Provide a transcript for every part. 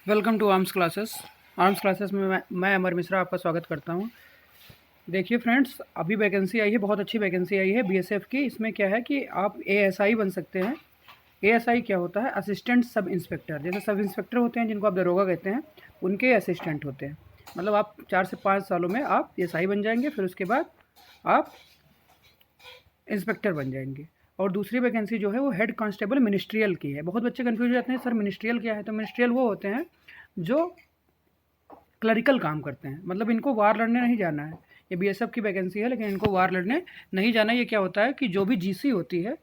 Welcome to arms classes में मैं अमर मिश्रा आपका स्वागत करता हूं। देखिए फ्रेंड्स, अभी वैकेंसी आई है, बहुत अच्छी वैकेंसी आई है बीएसएफ की। इसमें क्या है कि आप एएसआई बन सकते हैं। एएसआई क्या होता है? Assistant sub inspector. जैसे सब इंस्पेक्टर होते हैं जिनको आप दरोगा कहते हैं, उनके असिस्टेंट होते हैं। मतलब आप 4 से 5 सालों में आप एएसआई बन जाएंगे, फिर उसके बाद आप इंस्पेक्टर बन जाएंगे। और दूसरी वैकेंसी जो है वो हेड कांस्टेबल मिनिस्ट्रियल की है। बहुत बच्चे कन्फ्यूज हो जाते हैं, सर मिनिस्ट्रियल क्या है? तो मिनिस्ट्रियल वो होते हैं जो क्लरिकल काम करते हैं। मतलब इनको वार लड़ने नहीं जाना है। ये बीएसएफ की वैकेंसी है, लेकिन इनको वार लड़ने नहीं जाना है। ये क्या होता है कि जो भी जीसी होती है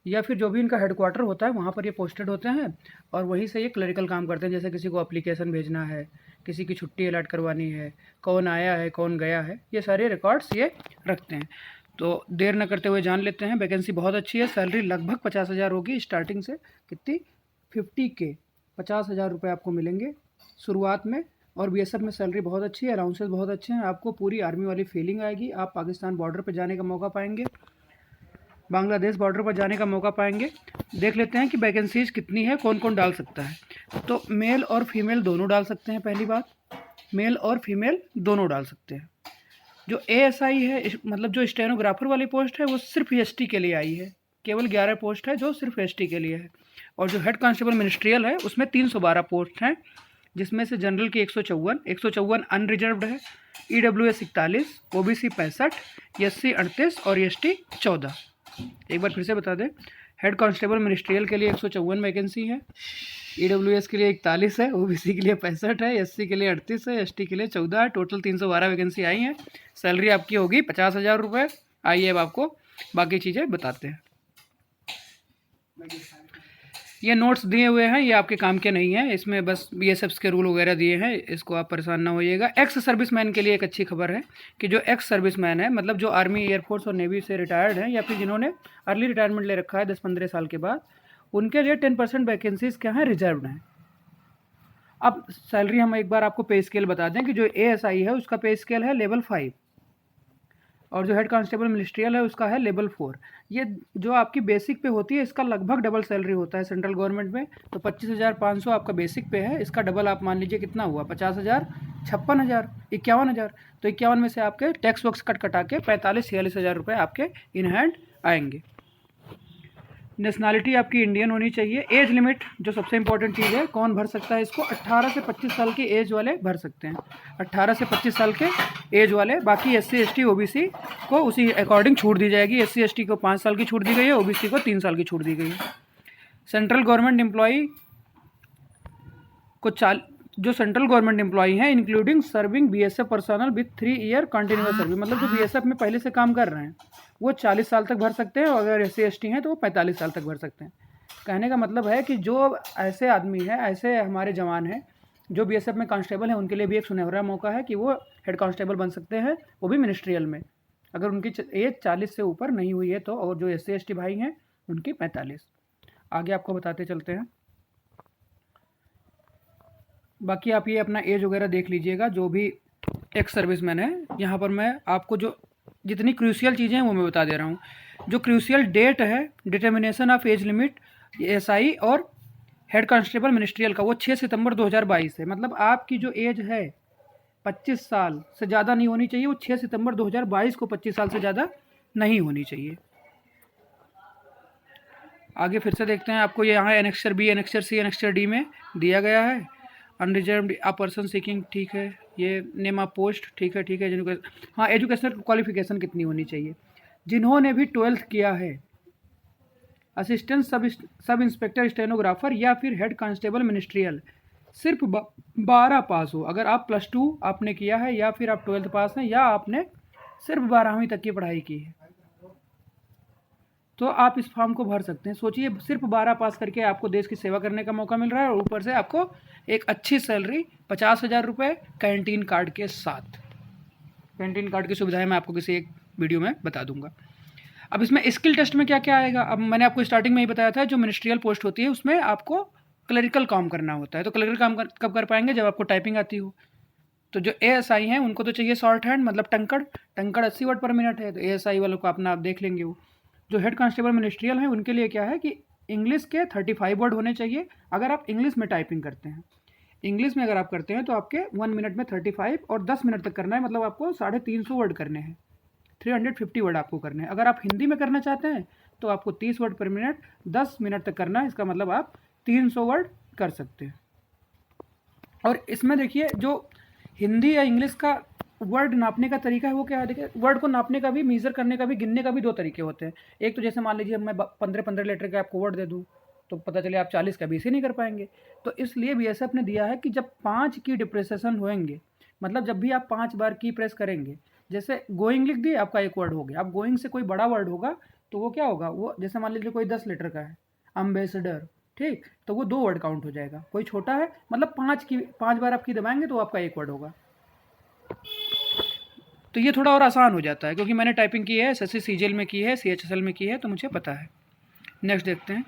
या फिर जो भी इनका हेडक्वार्टर होता है, वहाँ पर ये पोस्टेड होते हैं और वहीं से ये क्लरिकल काम करते हैं। जैसे किसी को एप्लीकेशन भेजना है, किसी की छुट्टी अलर्ट करवानी है, कौन आया है, कौन गया है, ये सारे रिकॉर्ड्स ये रखते हैं। तो देर न करते हुए जान लेते हैं। वैकेंसी बहुत अच्छी है। सैलरी लगभग 50,000 होगी स्टार्टिंग से। कितनी? 50K, 50,000 रुपये आपको मिलेंगे शुरुआत में। और बीएसएफ में सैलरी बहुत अच्छी है, अलाउंसेस बहुत अच्छे हैं। आपको पूरी आर्मी वाली फीलिंग आएगी। आप पाकिस्तान बॉर्डर पर जाने का मौका पाएंगे, बांग्लादेश बॉर्डर पर जाने का मौका पाएंगे। देख लेते हैं कि वैकेंसीज कितनी है, कौन कौन डाल सकता है। तो मेल और फीमेल दोनों डाल सकते हैं। पहली बात, मेल और फीमेल दोनों डाल सकते हैं। जो एएसआई है, मतलब जो स्टेनोग्राफर वाली पोस्ट है, वो सिर्फ एसटी के लिए आई है। केवल 11 पोस्ट है जो सिर्फ एसटी के लिए है। और जो हेड कांस्टेबल मिनिस्ट्रियल है, उसमें 312 पोस्ट हैं, जिसमें से जनरल की 154 अनरिजर्व्ड है, ईडब्ल्यूएस 41, ओबीसी 65, एससी 38 और एसटी 14। एक बार फिर से बता दें, हेड कांस्टेबल मिनिस्ट्रियल के लिए 154 वैकेंसी है, ईडब्ल्यूएस के लिए 41 है, ओबीसी के लिए 65 है, एससी के लिए 38 है, एसटी के लिए 14 है। टोटल 312 वैकेंसी आई हैं। सैलरी आपकी होगी 50,000 रुपये। आइए अब आपको बाकी चीज़ें बताते हैं। ये नोट्स दिए हुए हैं, ये आपके काम के नहीं है। इसमें बस बीएसएफ के रूल वगैरह दिए हैं, इसको आप परेशान ना होइएगा। एक्स सर्विसमैन के लिए एक अच्छी खबर है कि जो एक्स सर्विसमैन है, मतलब जो आर्मी, एयरफोर्स और नेवी से रिटायर्ड हैं या फिर जिन्होंने अर्ली रिटायरमेंट ले रखा है 10-15 साल के बाद, उनके लिए 10% वैकेंसीज क्या हैं? रिजर्व्ड हैं। अब सैलरी हम एक बार आपको पे स्केल बता दें कि जो एएसआई है उसका पे स्केल है लेवल 5 और जो हेड कांस्टेबल मिनिस्ट्रियल है उसका है लेवल 4। ये जो आपकी बेसिक पे होती है, इसका लगभग डबल सैलरी होता है सेंट्रल गवर्नमेंट में। तो 25,500 आपका बेसिक पे है, इसका डबल आप मान लीजिए कितना हुआ? 50,000, 56,000, 51,000। तो 51 में से आपके टैक्स वैक्स कटा के 45-46 हज़ार रुपये आपके इन हैंड आएंगे। नेशनैलिटी आपकी इंडियन होनी चाहिए। एज लिमिट जो सबसे इंपॉर्टेंट चीज़ है, कौन भर सकता है इसको? 18 से 25 साल की एज वाले भर सकते हैं। 18 से 25 साल के एज वाले। बाकी एससी एसटी ओबीसी को उसी अकॉर्डिंग छूट दी जाएगी। एससी एसटी को 5 साल की छूट दी गई है, ओबीसी को 3 साल की छूट दी गई है। सेंट्रल गवर्नमेंट एम्प्लॉई को जो सेंट्रल गवर्नमेंट एम्प्लॉई हैं, including serving BSF personal with 3 year continuous service, मतलब जो बीएसएफ में पहले से काम कर रहे हैं, वो 40 साल तक भर सकते हैं। और अगर एससी एसटी हैं तो वो 45 साल तक भर सकते हैं। कहने का मतलब है कि जो ऐसे आदमी हैं, ऐसे हमारे जवान हैं जो बीएसएफ में कांस्टेबल हैं, उनके लिए भी एक सुनहरा मौका है कि वो हेड कांस्टेबल बन सकते हैं, वो भी मिनिस्ट्रियल में, अगर उनकी एज 40 से ऊपर नहीं हुई है तो। और जो एससी एसटी भाई हैं उनकी 45। आगे आपको बताते चलते हैं। बाकी आप ये अपना एज वगैरह देख लीजिएगा, जो भी एक्स सर्विसमैन है। यहाँ पर मैं आपको जो जितनी क्रूशियल चीज़ें हैं वो मैं बता दे रहा हूँ। जो क्रूशियल डेट है determination of age limit SI और हेड कांस्टेबल मिनिस्ट्रियल का, वो 6 सितंबर 2022 है। मतलब आपकी जो एज है 25 साल से ज़्यादा नहीं होनी चाहिए। वो 6 सितंबर 2022 को 25 साल से ज़्यादा नहीं होनी चाहिए। आगे फिर से देखते हैं। आपको ये यहाँ एनेक्सचर बी, एनेक्सचर सी, एनेक्सचर डी में दिया गया है। अनरिजर्व्ड अ पर्सन सीकिंग, ठीक है। ये नेम ऑफ पोस्ट, ठीक है, ठीक है। जिनको, हाँ, एजुकेशनल क्वालिफिकेशन कितनी होनी चाहिए? जिन्होंने भी 12th किया है, असिस्टेंट सब इंस्पेक्टर स्टेनोग्राफर या फिर हेड कांस्टेबल मिनिस्ट्रियल, सिर्फ 12 पास हो। अगर आप +2 आपने किया है या फिर आप 12th पास हैं या आपने सिर्फ 12वीं तक की पढ़ाई की है, तो आप इस फॉर्म को भर सकते हैं। सोचिए, सिर्फ 12 पास करके आपको देश की सेवा करने का मौका मिल रहा है और ऊपर से आपको एक अच्छी सैलरी 50,000 रुपये कैंटीन कार्ड के साथ। कैंटीन कार्ड की सुविधाएं मैं आपको किसी एक वीडियो में बता दूंगा। अब इसमें स्किल टेस्ट में क्या क्या आएगा? अब मैंने आपको स्टार्टिंग में ही बताया था, जो मिनिस्ट्रियल पोस्ट होती है उसमें आपको क्लरिकल काम करना होता है। तो क्लरिकल काम कब कर पाएंगे? जब आपको टाइपिंग आती हो। तो जो एएसआई हैं उनको तो चाहिए शॉर्ट हैंड, मतलब टंकड़ 80 वर्ड पर मिनट है। तो एएसआई वालों को अपना आप देख लेंगे। वो जो हेड कांस्टेबल मिनिस्ट्रियल हैं उनके लिए क्या है कि इंग्लिश के 35 वर्ड होने चाहिए अगर आप इंग्लिश में टाइपिंग करते हैं। इंग्लिश में अगर आप करते हैं तो आपके 1 मिनट में 35 और 10 मिनट तक करना है, मतलब आपको 350 वर्ड करने हैं, 350 वर्ड आपको करने हैं। अगर आप हिंदी में करना चाहते हैं तो आपको 30 वर्ड पर मिनट 10 मिनट तक करना है, इसका मतलब आप 300 वर्ड कर सकते हैं। और इसमें देखिए जो हिंदी या इंग्लिश का वर्ड नापने का तरीका है वो क्या है, देखिए वर्ड को नापने का भी, मीज़र करने का भी, गिनने का भी 2 तरीके होते हैं। एक तो जैसे मान लीजिए मैं 15-15 लेटर के आपको वर्ड दे दूँ तो पता चले आप 40 का 20 ही नहीं कर पाएंगे। तो इसलिए बीएसएफ ने दिया है कि जब 5 की डिप्रेसेशन होएंगे, मतलब जब भी आप 5 बार की प्रेस करेंगे, जैसे गोइंग लिख दिए आपका एक वर्ड हो गया, अब गोइंग से कोई बड़ा वर्ड होगा तो वो क्या होगा, वो जैसे मान लीजिए कोई 10 लेटर का है, अम्बेसडर, ठीक, तो वो 2 वर्ड काउंट हो जाएगा। कोई छोटा है मतलब 5 बार आप की दबाएंगे तो आपका एक वर्ड होगा। तो ये थोड़ा और आसान हो जाता है क्योंकि मैंने टाइपिंग की है, एसएससी सीजीएल में की है, सीएचएसएल में की है, तो मुझे पता है। नेक्स्ट देखते हैं,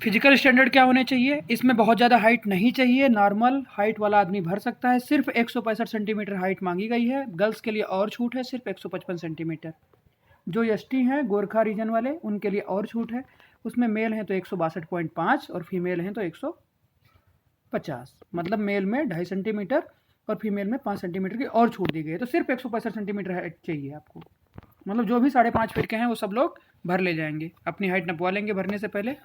फिजिकल स्टैंडर्ड क्या होने चाहिए। इसमें बहुत ज़्यादा हाइट नहीं चाहिए, नॉर्मल हाइट वाला आदमी भर सकता है। सिर्फ 165 सेंटीमीटर हाइट मांगी गई है। गर्ल्स के लिए और छूट है, सिर्फ 155 सेंटीमीटर। जो एसटी हैं गोरखा रीजन वाले उनके लिए और छूट है, उसमें मेल हैं तो 162.5 और फीमेल हैं तो 150, मतलब मेल में 2.5 सेंटीमीटर और फीमेल में 5 सेंटीमीटर की और छूट दी गई है। तो सिर्फ 165 सेंटीमीटर हाइट चाहिए आपको, मतलब जो भी 5.5 फीट के हैं वो सब लोग भर ले जाएंगे, अपनी हाइट नपवा लेंगे भरने से पहले।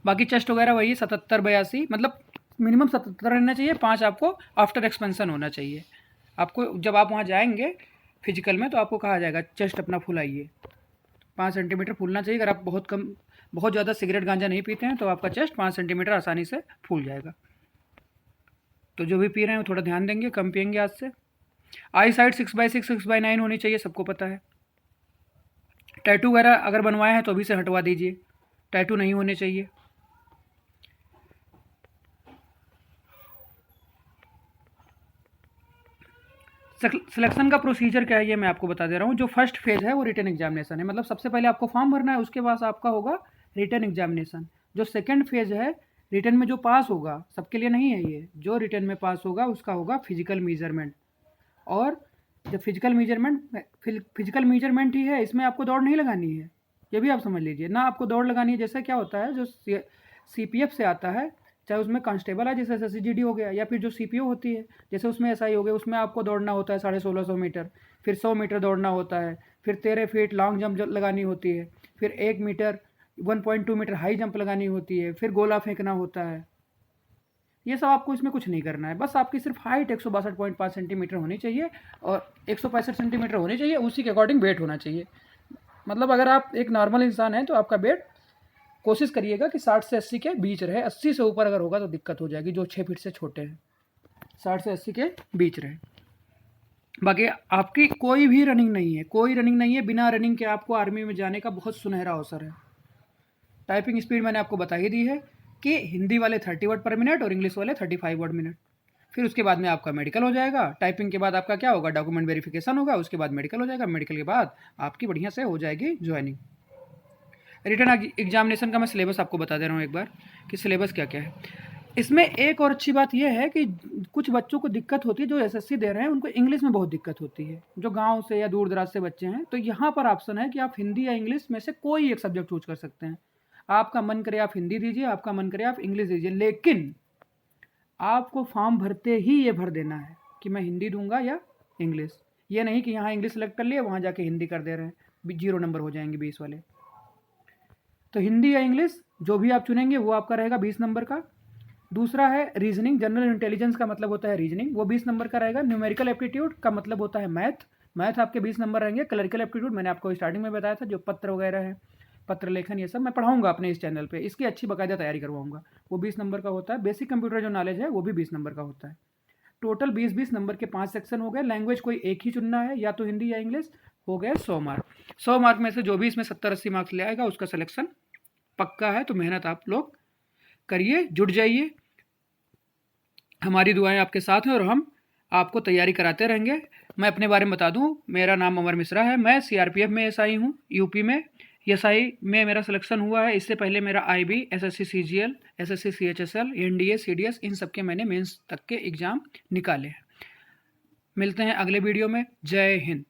बाकी चेस्ट वगैरह वही 77-82, मतलब मिनिमम 77 रहना चाहिए। 5 आपको आफ्टर एक्सपेंशन होना चाहिए। आपको जब आप वहाँ जाएंगे फिजिकल में तो आपको कहा जाएगा चेस्ट अपना फुलाइए, 5 सेंटीमीटर फूलना चाहिए। अगर आप बहुत ज़्यादा सिगरेट गांजा नहीं पीते हैं तो आपका चेस्ट 5 सेंटीमीटर आसानी से फूल जाएगा। तो जो भी पी रहे हैं वो थोड़ा ध्यान देंगे, कम पियेंगे आज से। आई साइड 6/6 6/9 होनी चाहिए, सबको पता है। टैटू वगैरह अगर बनवाए हैं तो अभी से हटवा दीजिए, टैटू नहीं होने चाहिए। सिलेक्शन का प्रोसीजर क्या है ये मैं आपको बता दे रहा हूँ। जो फर्स्ट फेज है वो रिटन एग्जामिनेशन है, मतलब सबसे पहले आपको फॉर्म भरना है, उसके बाद आपका होगा रिटन एग्जामिनेशन। जो सेकंड फेज है, रिटन में जो पास होगा, सबके लिए नहीं है ये, जो रिटन में पास होगा उसका होगा फिजिकल मेजरमेंट। और जब फिजिकल मेजरमेंट ही है, इसमें आपको दौड़ नहीं लगानी है, ये भी आप समझ लीजिए ना, आपको दौड़ लगानी है। जैसे क्या होता है, जो सीपीएफ से आता है, चाहे उसमें कांस्टेबल है जैसे एसएससी हो गया, या फिर जो सीपीओ होती है जैसे उसमें एसआई हो गया, उसमें आपको दौड़ना होता है 1650 मीटर, फिर 100 मीटर दौड़ना होता है, फिर 13 फीट लॉन्ग जंप लगानी होती है, फिर 1 मीटर 1.2 मीटर हाई जंप लगानी होती है, फिर गोला फेंकना होता है। ये सब आपको इसमें कुछ नहीं करना है, बस आपकी सिर्फ हाइट 162.5 सेंटीमीटर होनी चाहिए और 165 सेंटीमीटर होनी चाहिए, उसी के अकॉर्डिंग वेट होना चाहिए। मतलब अगर आप एक नॉर्मल इंसान हैं तो आपका वेट कोशिश करिएगा कि 60 से 80 के बीच रहे। 80 से ऊपर अगर होगा तो दिक्कत हो जाएगी, जो 6 फीट से छोटे हैं। 60 से 80 के बीच रहे। बाकी आपकी कोई भी रनिंग नहीं है, कोई रनिंग नहीं है। बिना रनिंग के आपको आर्मी में जाने का बहुत सुनहरा अवसर है। टाइपिंग स्पीड मैंने आपको बता ही दी है कि हिंदी वाले 30 वर्ड पर मिनट और इंग्लिश वाले 35 वर्ड मिनट। फिर उसके बाद में आपका मेडिकल हो जाएगा। टाइपिंग के बाद आपका क्या होगा, डॉक्यूमेंट वेरिफिकेशन होगा, उसके बाद मेडिकल हो जाएगा। मेडिकल के बाद आपकी बढ़िया से हो जाएगी ज्वाइनिंग। रिटन एग्जामिनेशन का मैं सिलेबस आपको बता दे रहा हूँ एक बार कि सिलेबस क्या क्या है। इसमें एक और अच्छी बात यह है कि कुछ बच्चों को दिक्कत होती है, जो एसएससी दे रहे हैं उनको इंग्लिश में बहुत दिक्कत होती है, जो गांव से या दूर दराज से बच्चे हैं। तो यहाँ पर ऑप्शन है कि आप हिंदी या इंग्लिश में से कोई एक सब्जेक्ट चूज कर सकते हैं। आपका मन करे आप हिंदी दीजिए, आपका मन करे आप इंग्लिश दीजिए, लेकिन आपको फॉर्म भरते ही ये भर देना है कि मैं हिंदी दूंगा या इंग्लिश। ये नहीं कि यहाँ इंग्लिश सेलेक्ट कर लिए वहाँ जाके हिंदी कर दे रहे हैं, 0 नंबर हो जाएंगे 20 वाले। तो हिंदी या इंग्लिश जो भी आप चुनेंगे वो आपका रहेगा 20 नंबर का। दूसरा है रीजनिंग, जनरल इंटेलिजेंस का मतलब होता है रीजनिंग, वो 20 नंबर का रहेगा। न्यूमेरिकल एप्टीट्यूड का मतलब होता है मैथ आपके 20 नंबर रहेंगे। क्लरिकल एप्टीट्यूड मैंने आपको स्टार्टिंग में बताया था, जो पत्र वगैरह है, पत्र लेखन, ये सब मैं पढ़ाऊंगा अपने इस चैनल पे, इसकी अच्छी बाकायदा तैयारी करवाऊंगा, वो 20 नंबर का होता है। बेसिक कंप्यूटर जो नॉलेज है वो भी 20 नंबर का होता है। टोटल 20-20 नंबर के 5 सेक्शन हो गए। लैंग्वेज कोई एक ही चुनना है, या तो हिंदी या इंग्लिश। हो गए 100 मार्क। 100 मार्क में से जो भी इसमें 70-80 मार्क्स ले आएगा उसका सिलेक्शन पक्का है। तो मेहनत आप लोग करिए, जुट जाइए, हमारी दुआएं आपके साथ हैं और हम आपको तैयारी कराते रहेंगे। मैं अपने बारे में बता दूं, मेरा नाम अमर मिश्रा है, मैं सीआरपीएफ में एसआई हूं, यूपी में एसआई में मेरा सिलेक्शन हुआ है। इससे पहले मेरा IB, SSC CGL, SSC CHSL, NDA, CDS, इन सब के मैंने मेंस तक के एग्ज़ाम निकाले हैं। मिलते हैं अगले वीडियो में। जय हिंद।